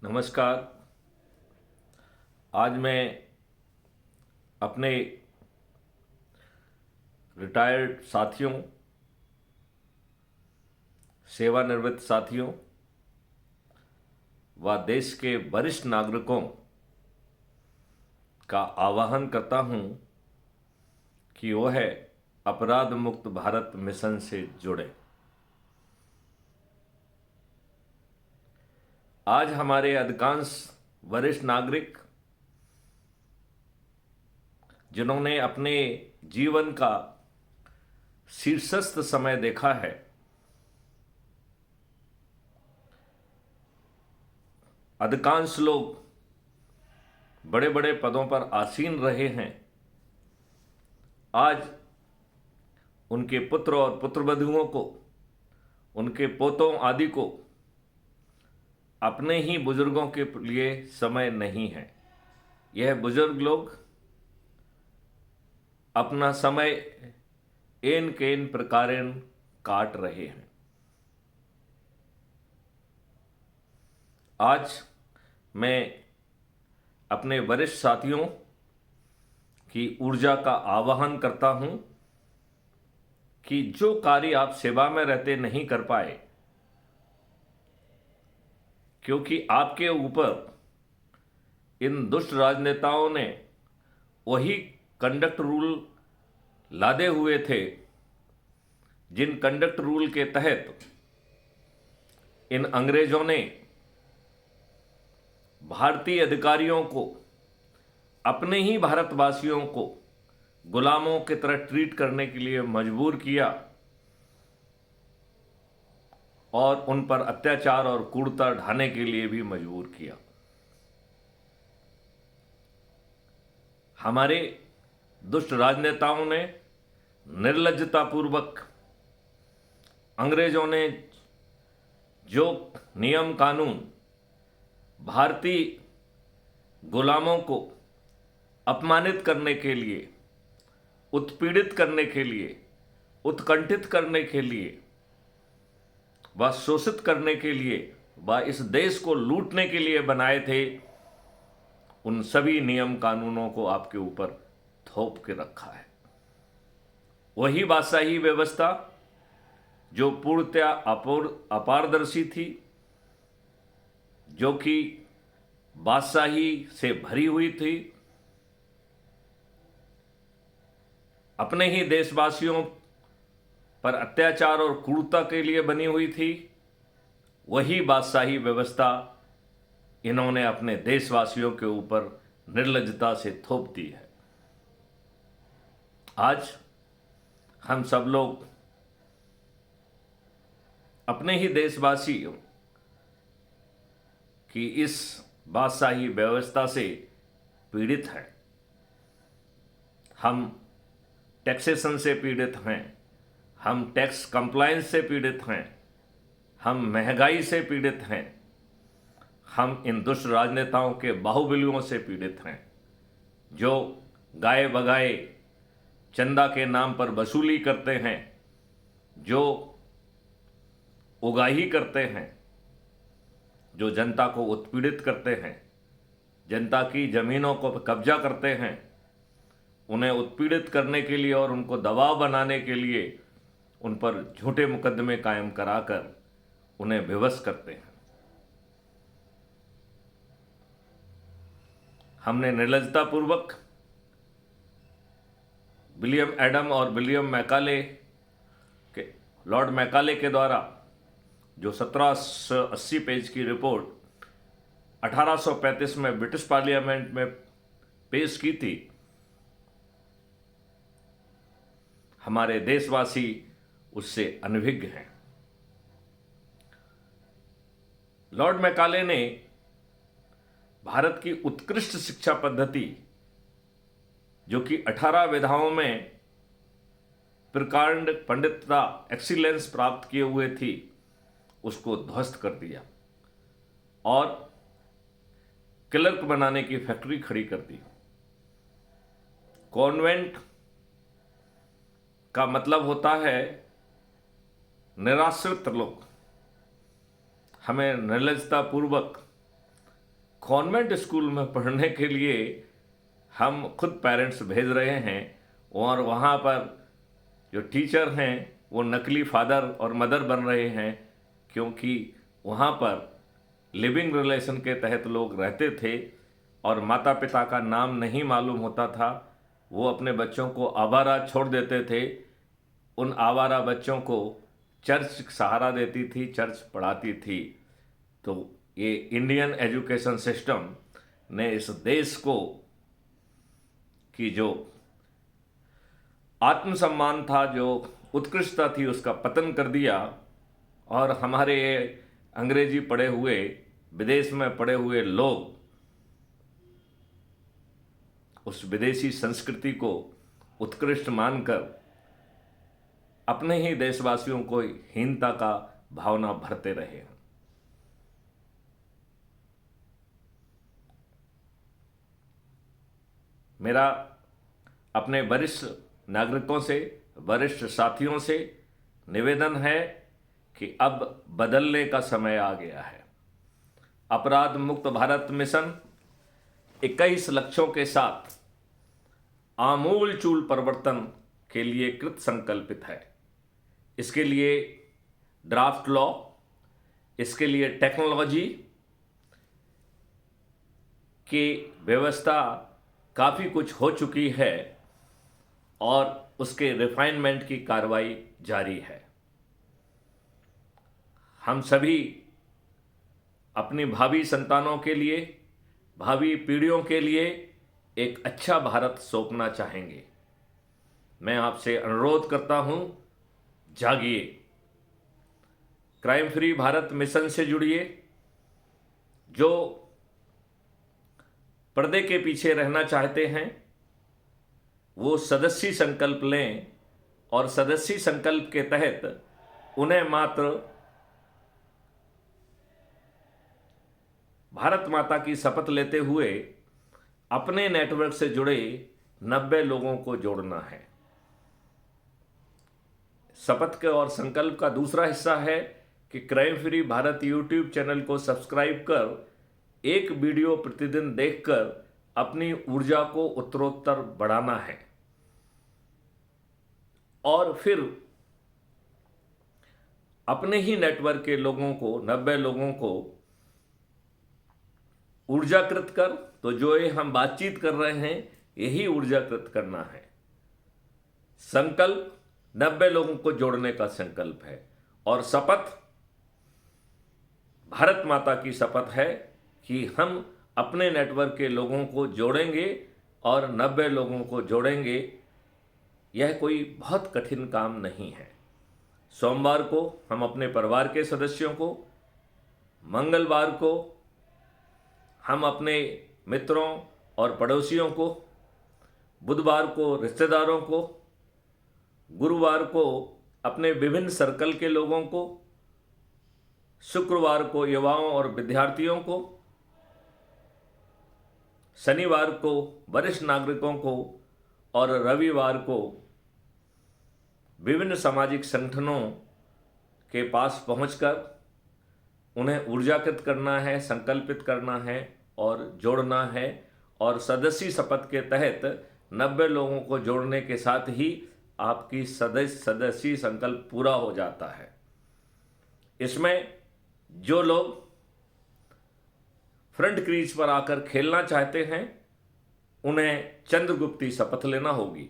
नमस्कार। आज मैं अपने रिटायर्ड साथियों, सेवानिवृत्त साथियों व देश के वरिष्ठ नागरिकों का आह्वान करता हूं कि वह अपराध मुक्त भारत मिशन से जुड़े। आज हमारे अधिकांश वरिष्ठ नागरिक जिन्होंने अपने जीवन का शीर्षस्थ समय देखा है, अधिकांश लोग बड़े बड़े पदों पर आसीन रहे हैं। आज उनके पुत्र और पुत्रवधुओं को, उनके पोतों आदि को अपने ही बुजुर्गों के लिए समय नहीं है। यह बुजुर्ग लोग अपना समय एन केन प्रकारेण काट रहे हैं। आज मैं अपने वरिष्ठ साथियों की ऊर्जा का आह्वान करता हूं कि जो कार्य आप सेवा में रहते नहीं कर पाए, क्योंकि आपके ऊपर इन दुष्ट राजनेताओं ने वही कंडक्ट रूल लादे हुए थे जिन कंडक्ट रूल के तहत इन अंग्रेजों ने भारतीय अधिकारियों को, अपने ही भारतवासियों को गुलामों की तरह ट्रीट करने के लिए मजबूर किया और उन पर अत्याचार और क्रूरता ढाने के लिए भी मजबूर किया। हमारे दुष्ट राजनेताओं ने निर्लज्जतापूर्वक अंग्रेजों ने जो नियम कानून भारतीय गुलामों को अपमानित करने के लिए, उत्पीड़ित करने के लिए, उत्कंठित करने के लिए व शोषित करने के लिए व इस देश को लूटने के लिए बनाए थे, उन सभी नियम कानूनों को आपके ऊपर थोप के रखा है। वही बादशाही व्यवस्था जो पूर्णतया अपारदर्शी थी, जो कि बादशाही से भरी हुई थी, अपने ही देशवासियों पर अत्याचार और क्रूरता के लिए बनी हुई थी, वही बादशाही व्यवस्था इन्होंने अपने देशवासियों के ऊपर निर्लज्जता से थोप दी है। आज हम सब लोग अपने ही देशवासियों की इस बादशाही व्यवस्था से पीड़ित हैं। हम टैक्सेशन से पीड़ित हैं, हम टैक्स कंप्लायंस से पीड़ित हैं, हम महंगाई से पीड़ित हैं, हम इन दुष्ट राजनेताओं के बाहुबलियों से पीड़ित हैं जो गाए बगाए चंदा के नाम पर वसूली करते हैं, जो उगाही करते हैं, जो जनता को उत्पीड़ित करते हैं, जनता की जमीनों को कब्जा करते हैं, उन्हें उत्पीड़ित करने के लिए और उनको दबाव बनाने के लिए उन पर झूठे मुकदमे कायम कराकर उन्हें विवश करते हैं। हमने निर्लज्जतापूर्वक विलियम एडम और विलियम मैकाले के, लॉर्ड मैकाले के द्वारा जो 1780 पेज की रिपोर्ट 1835 में ब्रिटिश पार्लियामेंट में पेश की थी, हमारे देशवासी उससे अनभिज्ञ हैं। लॉर्ड मैकाले ने भारत की उत्कृष्ट शिक्षा पद्धति, जो कि 18 विधाओं में प्रकांड पंडितता एक्सीलेंस प्राप्त किए हुए थी, उसको ध्वस्त कर दिया और क्लर्क बनाने की फैक्ट्री खड़ी कर दी। कॉन्वेंट का मतलब होता है निराश्रित लोग। हमें निर्लज्जतापूर्वक कॉन्वेंट स्कूल में पढ़ने के लिए हम खुद पेरेंट्स भेज रहे हैं और वहाँ पर जो टीचर हैं वो नकली फादर और मदर बन रहे हैं, क्योंकि वहाँ पर लिविंग रिलेशन के तहत लोग रहते थे और माता पिता का नाम नहीं मालूम होता था। वो अपने बच्चों को आवारा छोड़ देते थे। उन आवारा बच्चों को चर्च सहारा देती थी, चर्च पढ़ाती थी। तो ये इंडियन एजुकेशन सिस्टम ने इस देश को की जो आत्मसम्मान था, जो उत्कृष्टता थी, उसका पतन कर दिया। और हमारे ये अंग्रेजी पढ़े हुए, विदेश में पढ़े हुए लोग उस विदेशी संस्कृति को उत्कृष्ट मानकर अपने ही देशवासियों को हीनता का भावना भरते रहे हैं। मेरा अपने वरिष्ठ नागरिकों से, वरिष्ठ साथियों से निवेदन है कि अब बदलने का समय आ गया है। अपराध मुक्त भारत मिशन 21 लक्ष्यों के साथ आमूलचूल परिवर्तन के लिए कृत संकल्पित है। इसके लिए ड्राफ्ट लॉ, इसके लिए टेक्नोलॉजी की व्यवस्था काफ़ी कुछ हो चुकी है और उसके रिफाइनमेंट की कार्रवाई जारी है। हम सभी अपनी भावी संतानों के लिए, भावी पीढ़ियों के लिए एक अच्छा भारत सौंपना चाहेंगे। मैं आपसे अनुरोध करता हूं, जागिए, क्राइम फ्री भारत मिशन से जुड़िए। जो पर्दे के पीछे रहना चाहते हैं वो सदस्यी संकल्प लें और सदस्यी संकल्प के तहत उन्हें मात्र भारत माता की शपथ लेते हुए अपने नेटवर्क से जुड़े 90 लोगों को जोड़ना है। शपथ के और संकल्प का दूसरा हिस्सा है कि crime free Bharat YouTube channel को सब्सक्राइब कर एक वीडियो प्रतिदिन देखकर अपनी ऊर्जा को उत्तरोत्तर बढ़ाना है और फिर अपने ही नेटवर्क के लोगों को, 90 लोगों को ऊर्जाकृत कर, तो जो ये हम बातचीत कर रहे हैं यही ऊर्जाकृत करना है। संकल्प 90 लोगों को जोड़ने का संकल्प है और शपथ भारत माता की शपथ है कि हम अपने नेटवर्क के लोगों को जोड़ेंगे और 90 लोगों को जोड़ेंगे। यह कोई बहुत कठिन काम नहीं है। सोमवार को हम अपने परिवार के सदस्यों को, मंगलवार को हम अपने मित्रों और पड़ोसियों को, बुधवार को रिश्तेदारों को, गुरुवार को अपने विभिन्न सर्कल के लोगों को, शुक्रवार को युवाओं और विद्यार्थियों को, शनिवार को वरिष्ठ नागरिकों को और रविवार को विभिन्न सामाजिक संगठनों के पास पहुंचकर उन्हें ऊर्जाकृत करना है, संकल्पित करना है और जोड़ना है। और सदस्यी शपथ के तहत 90 लोगों को जोड़ने के साथ ही आपकी सदस्यी संकल्प पूरा हो जाता है। इसमें जो लोग फ्रंट क्रीज पर आकर खेलना चाहते हैं उन्हें चंद्रगुप्ती शपथ लेना होगी।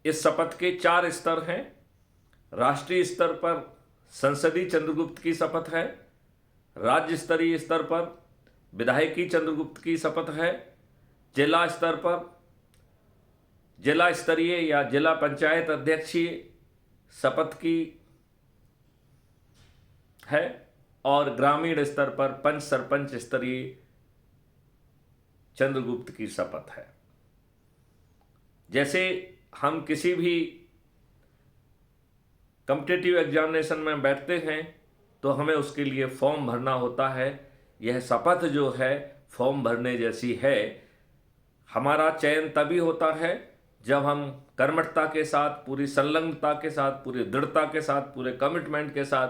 इस शपथ के 4 स्तर हैं। राष्ट्रीय स्तर पर संसदीय चंद्रगुप्त की शपथ है, राज्य स्तरीय स्तर पर विधायकी चंद्रगुप्त की शपथ है, जिला स्तर पर जिला स्तरीय या जिला पंचायत अध्यक्षीय शपथ की है और ग्रामीण स्तर पर पंच सरपंच स्तरीय चंद्रगुप्त की शपथ है। जैसे हम किसी भी कॉम्पिटिटिव एग्जामिनेशन में बैठते हैं तो हमें उसके लिए फॉर्म भरना होता है। यह शपथ जो है फॉर्म भरने जैसी है। हमारा चयन तभी होता है जब हम कर्मठता के साथ, पूरी संलग्नता के साथ, पूरी दृढ़ता के साथ, पूरे कमिटमेंट के साथ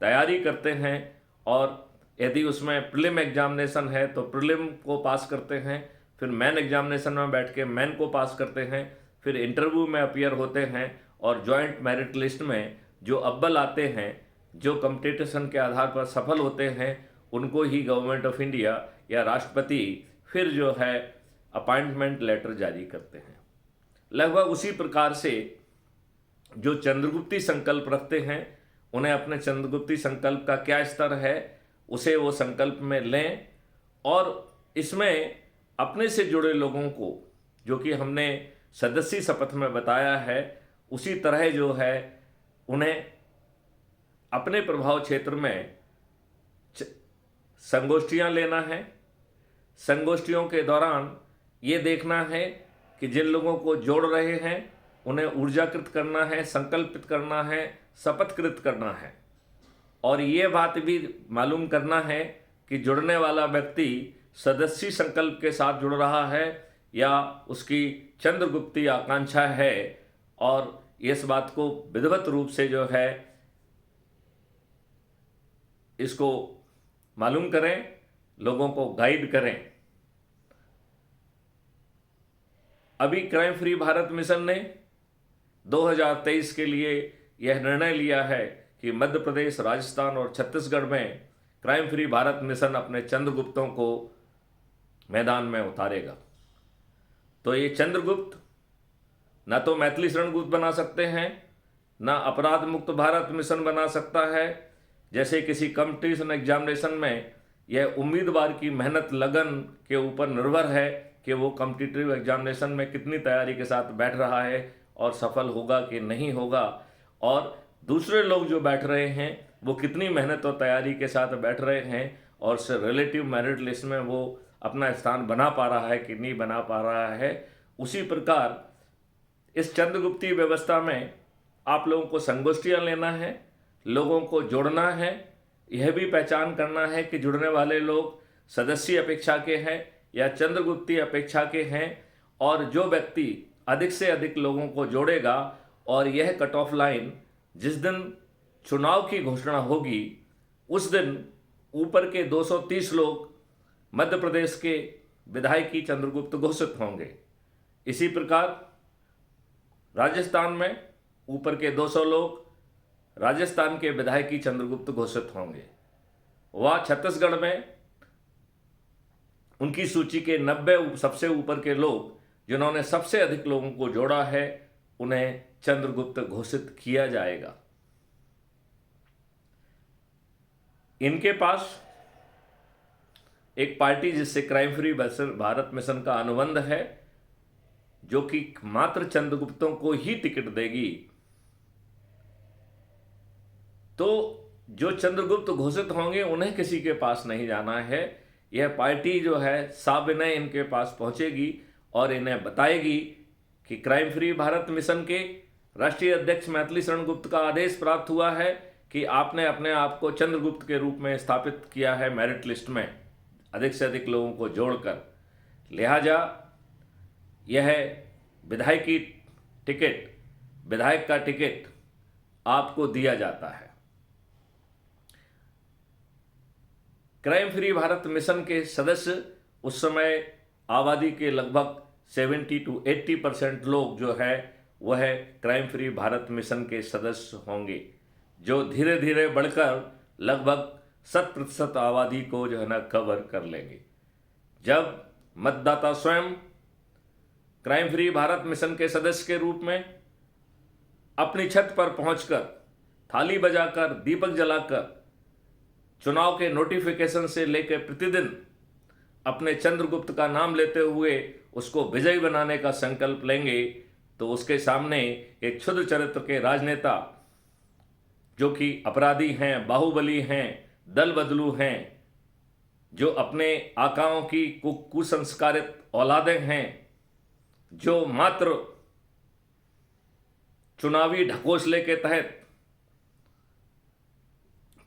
तैयारी करते हैं और यदि उसमें प्रीलिम एग्जामिनेशन है तो प्रीलिम को पास करते हैं, फिर मेन एग्जामिनेशन में बैठ के मेन को पास करते हैं, फिर इंटरव्यू में अपीयर होते हैं और जॉइंट मेरिट लिस्ट में जो अव्वल आते हैं, जो कंपटीशन के आधार पर सफल होते हैं, उनको ही गवर्नमेंट ऑफ इंडिया या राष्ट्रपति फिर जो है अपॉइंटमेंट लेटर जारी करते हैं। लगभग उसी प्रकार से जो चंद्रगुप्ती संकल्प रखते हैं, उन्हें अपने चंद्रगुप्ती संकल्प का क्या स्तर है उसे वो संकल्प में लें और इसमें अपने से जुड़े लोगों को, जो कि हमने सदस्य शपथ में बताया है, उसी तरह जो है उन्हें अपने प्रभाव क्षेत्र में संगोष्ठियां लेना है। संगोष्ठियों के दौरान ये देखना है कि जिन लोगों को जोड़ रहे हैं उन्हें ऊर्जाकृत करना है, संकल्पित करना है, शपथकृत करना है। और ये बात भी मालूम करना है कि जुड़ने वाला व्यक्ति सदस्य संकल्प के साथ जुड़ रहा है या उसकी चंद्रगुप्ती आकांक्षा है, और इस बात को विधिवत रूप से जो है इसको मालूम करें, लोगों को गाइड करें। अभी क्राइम फ्री भारत मिशन ने 2023 के लिए यह निर्णय लिया है कि मध्य प्रदेश, राजस्थान और छत्तीसगढ़ में क्राइम फ्री भारत मिशन अपने चंद्रगुप्तों को मैदान में उतारेगा। तो ये चंद्रगुप्त ना तो मैथिली शरण गुप्त बना सकते हैं, ना अपराध मुक्त भारत मिशन बना सकता है। जैसे किसी कंपटीशन एग्जामिनेशन में यह उम्मीदवार की मेहनत लगन के ऊपर निर्भर है कि वो कॉम्पिटिटिव एग्जामिनेशन में कितनी तैयारी के साथ बैठ रहा है और सफल होगा कि नहीं होगा, और दूसरे लोग जो बैठ रहे हैं वो कितनी मेहनत और तैयारी के साथ बैठ रहे हैं और से रिलेटिव मेरिट लिस्ट में वो अपना स्थान बना पा रहा है कि नहीं बना पा रहा है। उसी प्रकार इस चंद्रगुप्ती व्यवस्था में आप लोगों को संगोष्ठियाँ लेना है, लोगों को जोड़ना है, यह भी पहचान करना है कि जुड़ने वाले लोग सदस्य अपेक्षा के हैं या चंद्रगुप्ती अपेक्षा के हैं, और जो व्यक्ति अधिक से अधिक लोगों को जोड़ेगा और यह कट ऑफ लाइन जिस दिन चुनाव की घोषणा होगी उस दिन ऊपर के 230 लोग मध्य प्रदेश के विधायकी चंद्रगुप्त घोषित होंगे। इसी प्रकार राजस्थान में ऊपर के 200 लोग राजस्थान के विधायकी चंद्रगुप्त घोषित होंगे। वह छत्तीसगढ़ में उनकी सूची के 90 सबसे ऊपर के लोग जिन्होंने सबसे अधिक लोगों को जोड़ा है उन्हें चंद्रगुप्त घोषित किया जाएगा। इनके पास एक पार्टी जिससे क्राइम फ्री भारत मिशन का अनुबंध है, जो कि मात्र चंद्रगुप्तों को ही टिकट देगी। तो जो चंद्रगुप्त घोषित होंगे उन्हें किसी के पास नहीं जाना है। यह पार्टी जो है साविनय इनके पास पहुंचेगी और इन्हें बताएगी कि क्राइम फ्री भारत मिशन के राष्ट्रीय अध्यक्ष मैथिली शरण गुप्त का आदेश प्राप्त हुआ है कि आपने अपने आप को चंद्रगुप्त के रूप में स्थापित किया है मेरिट लिस्ट में अधिक से अधिक लोगों को जोड़कर, लिहाजा यह विधायकी टिकट, विधायक का टिकट आपको दिया जाता है। क्राइम फ्री भारत मिशन के सदस्य उस समय आबादी के लगभग 70 to 80% लोग जो है वह क्राइम फ्री भारत मिशन के सदस्य होंगे, जो धीरे धीरे बढ़कर लगभग 100% आबादी को जो है ना कवर कर लेंगे। जब मतदाता स्वयं क्राइम फ्री भारत मिशन के सदस्य के रूप में अपनी छत पर पहुंचकर थाली बजाकर दीपक जलाकर चुनाव के नोटिफिकेशन से लेकर प्रतिदिन अपने चंद्रगुप्त का नाम लेते हुए उसको विजयी बनाने का संकल्प लेंगे, तो उसके सामने एक क्षुद्र चरित्र के राजनेता जो कि अपराधी हैं, बाहुबली हैं, दल बदलू हैं, जो अपने आकाओं की कुसंस्कारित औलादें हैं, जो मात्र चुनावी ढकोसले के तहत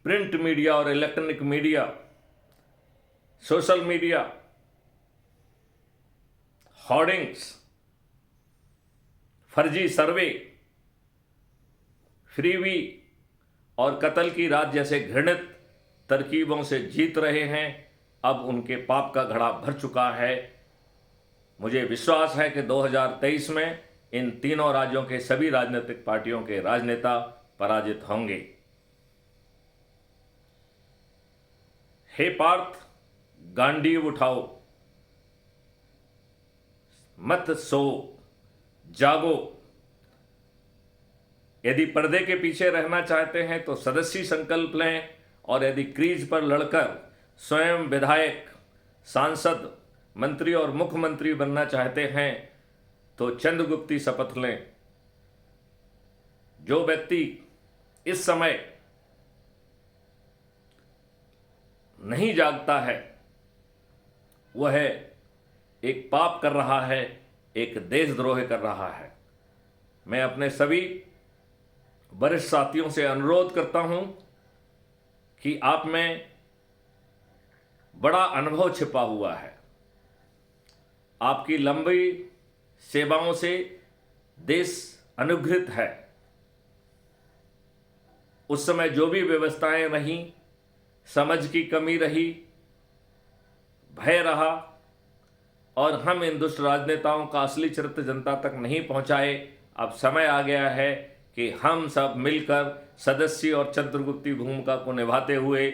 प्रिंट मीडिया और electronic media, social media, hoardings, फर्जी सर्वे, फ्रीवी और कत्ल की रात जैसे घृणित तरकीबों से जीत रहे हैं। अब उनके पाप का घड़ा भर चुका है। मुझे विश्वास है कि 2023 में इन तीनों राज्यों के सभी राजनीतिक पार्टियों के राजनेता पराजित होंगे। हे पार्थ, गांडीव उठाओ, मत सो, जागो। यदि पर्दे के पीछे रहना चाहते हैं तो सदस्यी संकल्प लें, और यदि क्रीज पर लड़कर स्वयं विधायक, सांसद, मंत्री और मुख्यमंत्री बनना चाहते हैं तो चंद्रगुप्ती शपथ लें। जो व्यक्ति इस समय नहीं जागता है वह एक पाप कर रहा है, एक देशद्रोह कर रहा है। मैं अपने सभी वरिष्ठ साथियों से अनुरोध करता हूं कि आप में बड़ा अनुभव छिपा हुआ है। आपकी लंबी सेवाओं से देश अनुग्रहित है। उस समय जो भी व्यवस्थाएं रहीं, समझ की कमी रही, भय रहा, और हम इन दुष्ट राजनेताओं का असली चरित्र जनता तक नहीं पहुंचाए। अब समय आ गया है कि हम सब मिलकर सदस्य और चंद्रगुप्ती भूमिका को निभाते हुए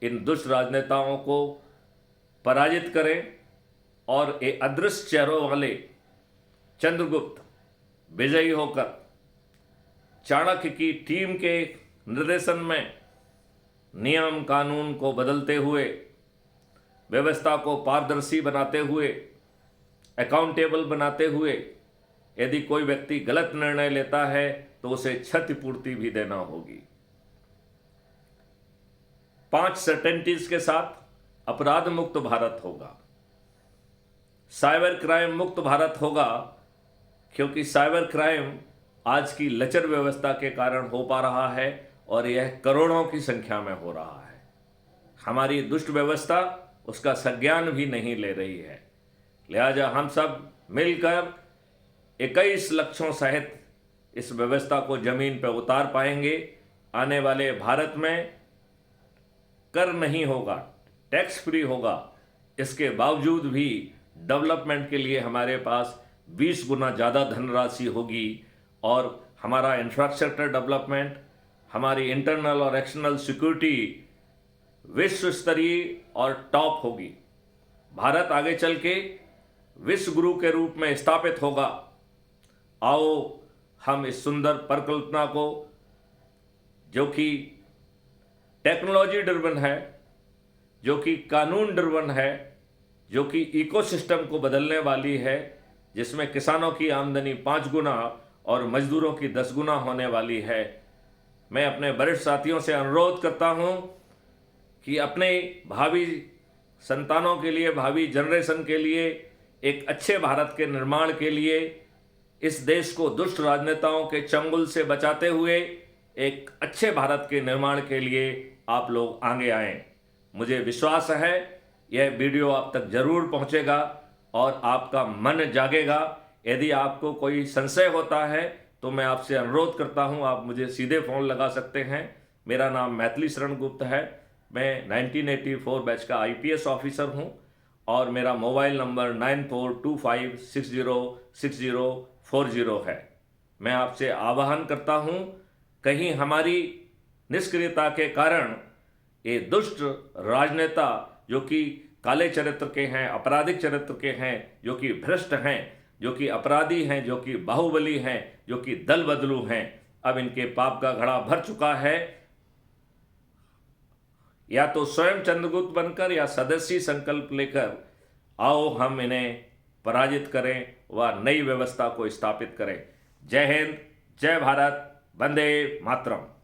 इन दुष्ट राजनेताओं को पराजित करें और ये अदृश्य चेहरों वाले चंद्रगुप्त विजयी होकर चाणक्य की टीम के निर्देशन में नियम कानून को बदलते हुए, व्यवस्था को पारदर्शी बनाते हुए, अकाउंटेबल बनाते हुए, यदि कोई व्यक्ति गलत निर्णय लेता है तो उसे क्षतिपूर्ति भी देना होगी। 5 सर्टेनिटीज के साथ अपराध मुक्त भारत होगा, साइबर क्राइम मुक्त भारत होगा, क्योंकि साइबर क्राइम आज की लचर व्यवस्था के कारण हो पा रहा है और यह करोड़ों की संख्या में हो रहा है। हमारी दुष्ट व्यवस्था उसका संज्ञान भी नहीं ले रही है। लिहाजा हम सब मिलकर 21 लक्ष्यों सहित इस व्यवस्था को जमीन पर उतार पाएंगे। आने वाले भारत में कर नहीं होगा, टैक्स फ्री होगा, इसके बावजूद भी डेवलपमेंट के लिए हमारे पास 20 गुना ज़्यादा धनराशि होगी और हमारा इंफ्रास्ट्रक्चर डेवलपमेंट, हमारी इंटरनल और एक्सटर्नल सिक्योरिटी विश्व स्तरीय और टॉप होगी। भारत आगे चल के विश्व गुरु के रूप में स्थापित होगा। आओ हम इस सुंदर परिकल्पना को, जो कि टेक्नोलॉजी ड्रिवन है, जो कि कानून ड्रिवन है, जो कि इकोसिस्टम को बदलने वाली है, जिसमें किसानों की आमदनी 5 गुना और मजदूरों की 10 गुना होने वाली है। मैं अपने वरिष्ठ साथियों से अनुरोध करता हूं कि अपने भावी संतानों के लिए, भावी जनरेशन के लिए, एक अच्छे भारत के निर्माण के लिए, इस देश को दुष्ट राजनेताओं के चंगुल से बचाते हुए एक अच्छे भारत के निर्माण के लिए आप लोग आगे आएं। मुझे विश्वास है यह वीडियो आप तक जरूर पहुंचेगा और आपका मन जागेगा। यदि आपको कोई संशय होता है तो मैं आपसे अनुरोध करता हूं, आप मुझे सीधे फ़ोन लगा सकते हैं। मेरा नाम मैथिली शरण गुप्त है। मैं 1984 बैच का IPS ऑफिसर हूं और मेरा मोबाइल नंबर 9425606040 है। मैं आपसे आह्वान करता हूं, कहीं हमारी निष्क्रियता के कारण ये दुष्ट राजनेता जो कि काले चरित्र के हैं, आपराधिक चरित्र के हैं, जो कि भ्रष्ट हैं, जो कि अपराधी हैं, जो कि बाहुबली हैं, जो कि दल बदलू हैं, अब इनके पाप का घड़ा भर चुका है। या तो स्वयं चंद्रगुप्त बनकर या सदस्यी संकल्प लेकर आओ हम इन्हें पराजित करें व नई व्यवस्था को स्थापित करें। जय हिंद, जय भारत, वंदे मातरम।